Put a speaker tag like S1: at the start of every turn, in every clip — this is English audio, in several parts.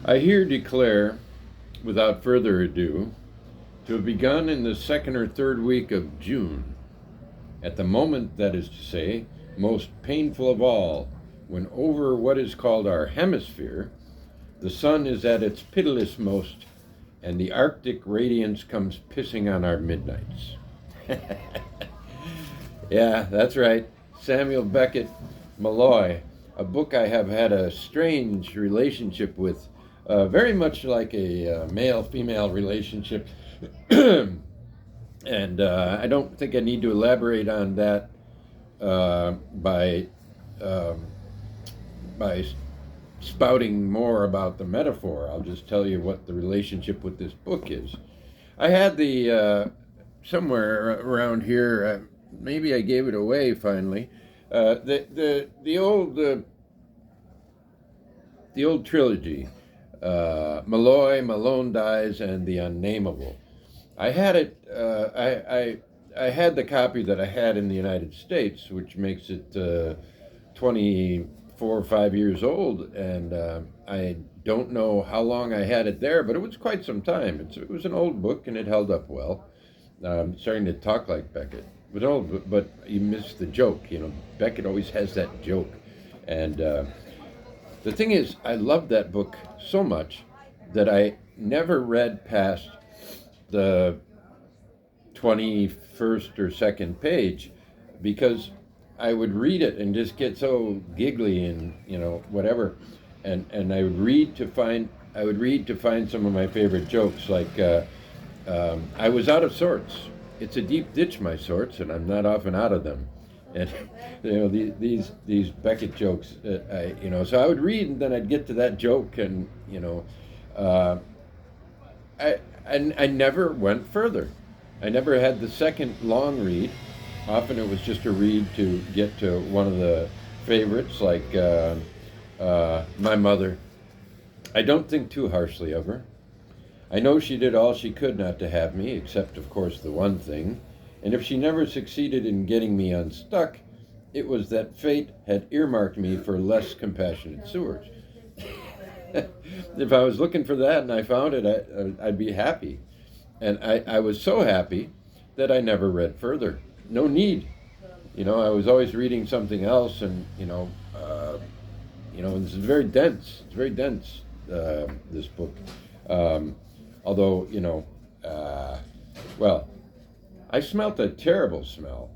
S1: I here declare, without further ado, to have begun in the second or third week of June, at the moment, that is to say, most painful of all, when over what is called our hemisphere, the sun is at its pitiless most, and the Arctic radiance comes pissing on our midnights. Yeah, that's right. Samuel Beckett, Molloy, a book I have had a strange relationship with, very much like a male female relationship. And I don't think I need to elaborate on that uh, by um, by spouting more about the metaphor. I'll just tell you what the relationship with this book is. I had the somewhere around here. Maybe I gave it away finally. The old trilogy, Molloy, Malone Dies, and The Unnameable. I had it. I had the copy that I had in the United States, which makes it 24 or 5 years old, and I don't know how long I had it there, but it was quite some time. It was an old book, and it held up well. I'm starting to talk like Beckett, but you missed the joke. You know, Beckett always has that joke, and the thing is, I loved that book so much that I never read past the 21st or second page because I would read it and just get so giggly and whatever, and I would read to find some of my favorite jokes like I was out of sorts. It's a deep ditch, my sorts, and I'm not often out of them. And these Beckett jokes, so I would read and then I'd get to that joke, and uh, I never went further. I never had the second long read. Often it was just a read to get to one of the favorites, like My Mother. I don't think too harshly of her. I know she did all she could not to have me, except, of course, the one thing. And if she never succeeded in getting me unstuck, it was that fate had earmarked me for less compassionate sewers. If I was looking for that and I found it, I'd be happy. And I was so happy that I never read further. No need. I was always reading something else, and this is very dense. It's very dense. This book, although well, I smelt a terrible smell.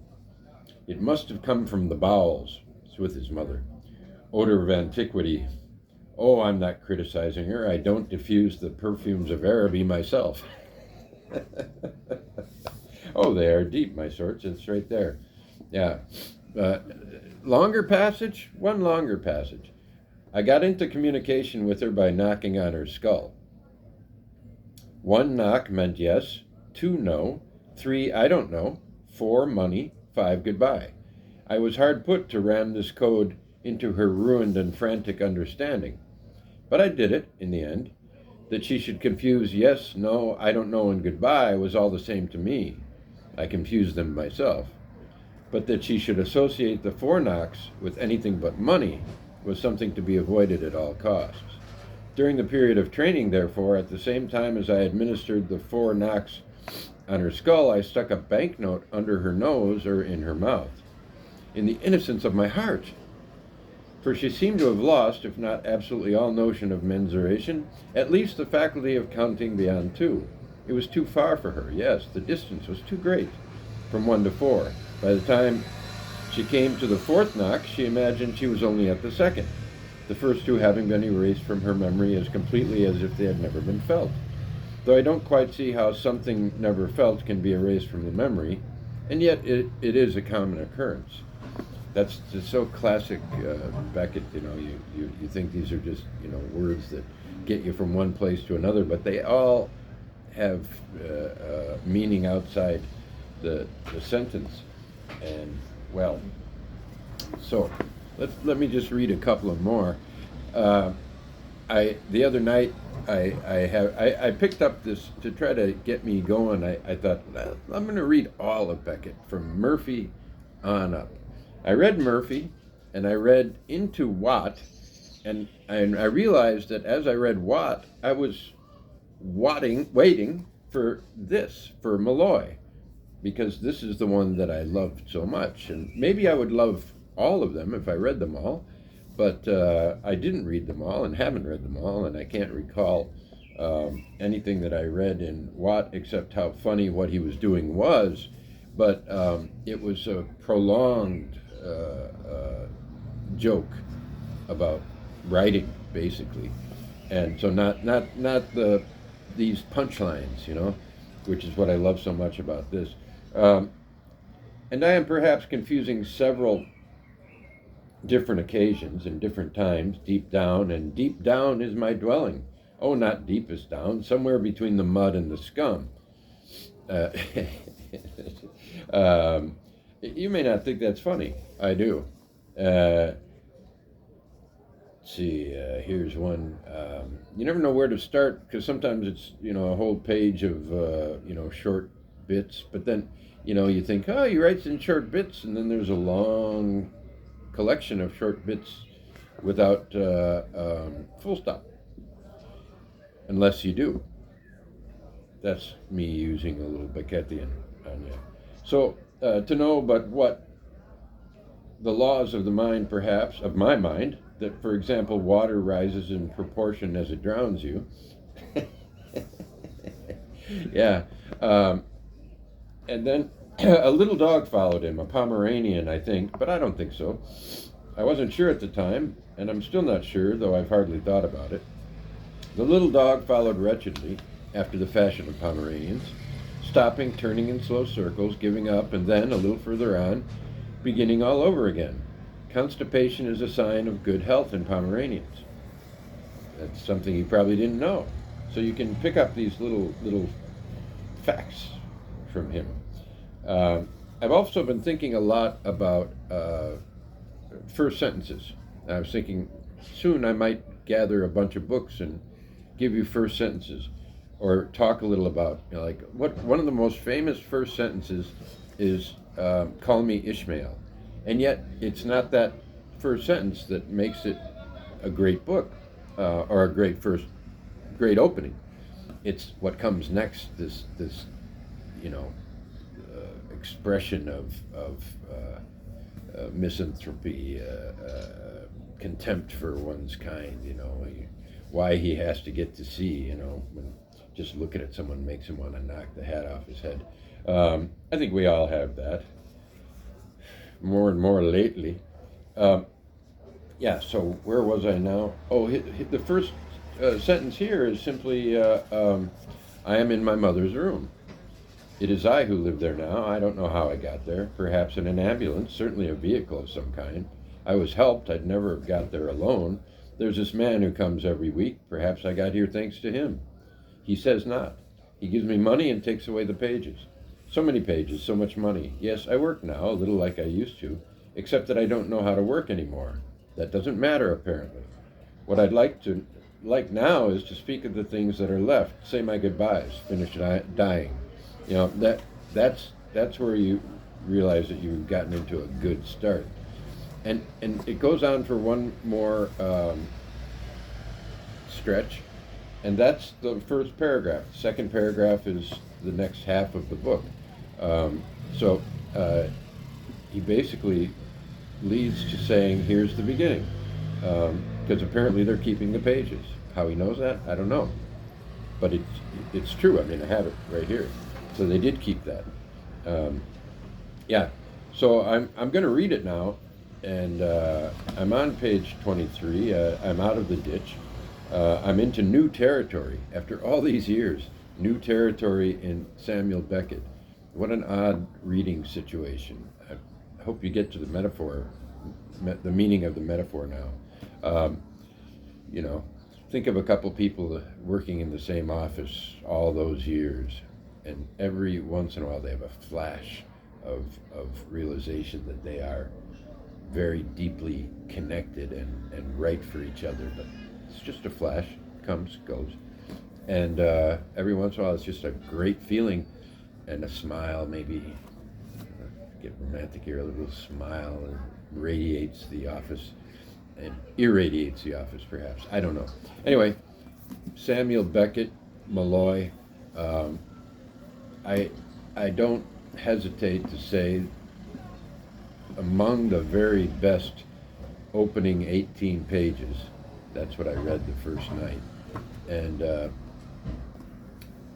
S1: It must have come from the bowels. It's with his mother. Odor of antiquity. Oh, I'm not criticizing her. I don't diffuse the perfumes of Araby myself. Oh, they are deep, my sorts. It's right there. Yeah. Longer passage? One longer passage. I got into communication with her by knocking on her skull. 1 knock meant yes, 2 no, 3 I don't know, 4 money, 5 goodbye. I was hard put to ram this code into her ruined and frantic understanding. But I did it, in the end. That she should confuse yes, no, I don't know, and goodbye was all the same to me. I confused them myself. But that she should associate the 4 knocks with anything but money was something to be avoided at all costs. During the period of training, therefore, at the same time as I administered the 4 knocks on her skull, I stuck a banknote under her nose or in her mouth. In the innocence of my heart! For she seemed to have lost, if not absolutely all notion of mensuration, at least the faculty of counting beyond 2. It was too far for her, yes, the distance was too great, from 1 to 4. By the time she came to the 4th knock, she imagined she was only at the 2nd, the first 2 having been erased from her memory as completely as if they had never been felt. Though I don't quite see how something never felt can be erased from the memory, and yet it is a common occurrence. That's just so classic Beckett. You think these are just words that get you from one place to another, but they all have meaning outside the sentence. And well, so let me just read a couple of more. The other night I picked up this to try to get me going. I thought, well, I'm going to read all of Beckett from Murphy on up. I read Murphy, and I read Into What, and I realized that as I read Watt, I was waiting for Molloy, because this is the one that I loved so much. And maybe I would love all of them if I read them all, but I didn't read them all and haven't read them all, and I can't recall anything that I read in Watt except how funny what he was doing was. But it was a prolonged joke about writing, basically, and so not these punchlines, which is what I love so much about this. And I am perhaps confusing several different occasions and different times. Deep down, and deep down is my dwelling. Oh, not deepest down, somewhere between the mud and the scum. Uh, you may not think that's funny. I do. Let's see, here's one. You never know where to start, because sometimes it's, a whole page of, short bits, but then, you think, oh, he writes in short bits, and then there's a long collection of short bits without full stop, unless you do. That's me using a little Beckettian on you. So, to know but what the laws of the mind, perhaps, of my mind, that, for example, water rises in proportion as it drowns you. Yeah. And then a little dog followed him, a Pomeranian, I think, but I don't think so. I wasn't sure at the time, and I'm still not sure, though I've hardly thought about it. The little dog followed wretchedly, after the fashion of Pomeranians, stopping, turning in slow circles, giving up, and then, a little further on, beginning all over again. Constipation is a sign of good health in Pomeranians. That's something you probably didn't know. So you can pick up these little facts from him. I've also been thinking a lot about first sentences. I was thinking soon I might gather a bunch of books and give you first sentences, or talk a little about, one of the most famous first sentences is "Call me Ishmael," and yet it's not that first sentence that makes it a great book, or a great opening. It's what comes next. This expression of misanthropy, contempt for one's kind. Why he has to get to see. When just looking at someone makes him want to knock the hat off his head. I think we all have that. More and more lately. Yeah, so where was I now? Oh, the first sentence here is simply, I am in my mother's room. It is I who live there now. I don't know how I got there. Perhaps in an ambulance, certainly a vehicle of some kind. I was helped. I'd never have got there alone. There's this man who comes every week. Perhaps I got here thanks to him. He says not. He gives me money and takes away the pages. So many pages, so much money. Yes, I work now, a little like I used to, except that I don't know how to work anymore. That doesn't matter, apparently. What I'd like now is to speak of the things that are left, say my goodbyes, finish dying. That's where you realize that you've gotten into a good start. And it goes on for one more stretch, and that's the first paragraph. The second paragraph is the next half of the book. So he basically leads to saying, here's the beginning, because apparently they're keeping the pages. How he knows that, I don't know, but it's true. I mean, I have it right here. So they did keep that. Yeah. So I'm going to read it now, and I'm on page 23. I'm out of the ditch. I'm into new territory after all these years. New territory in Samuel Beckett. What an odd reading situation. I hope you get to the metaphor, the meaning of the metaphor now. Think of a couple people working in the same office all those years, and every once in a while they have a flash of realization that they are very deeply connected and right for each other. But it's just a flash, comes, goes. And every once in a while it's just a great feeling, and a smile, maybe, get romantic here, a little smile radiates the office, and irradiates the office, perhaps. I don't know. Anyway, Samuel Beckett, Molloy. Um, I don't hesitate to say among the very best opening 18 pages. That's what I read the first night. And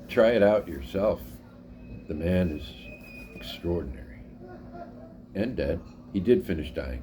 S1: try it out yourself. The man is extraordinary. And dead. He did finish dying.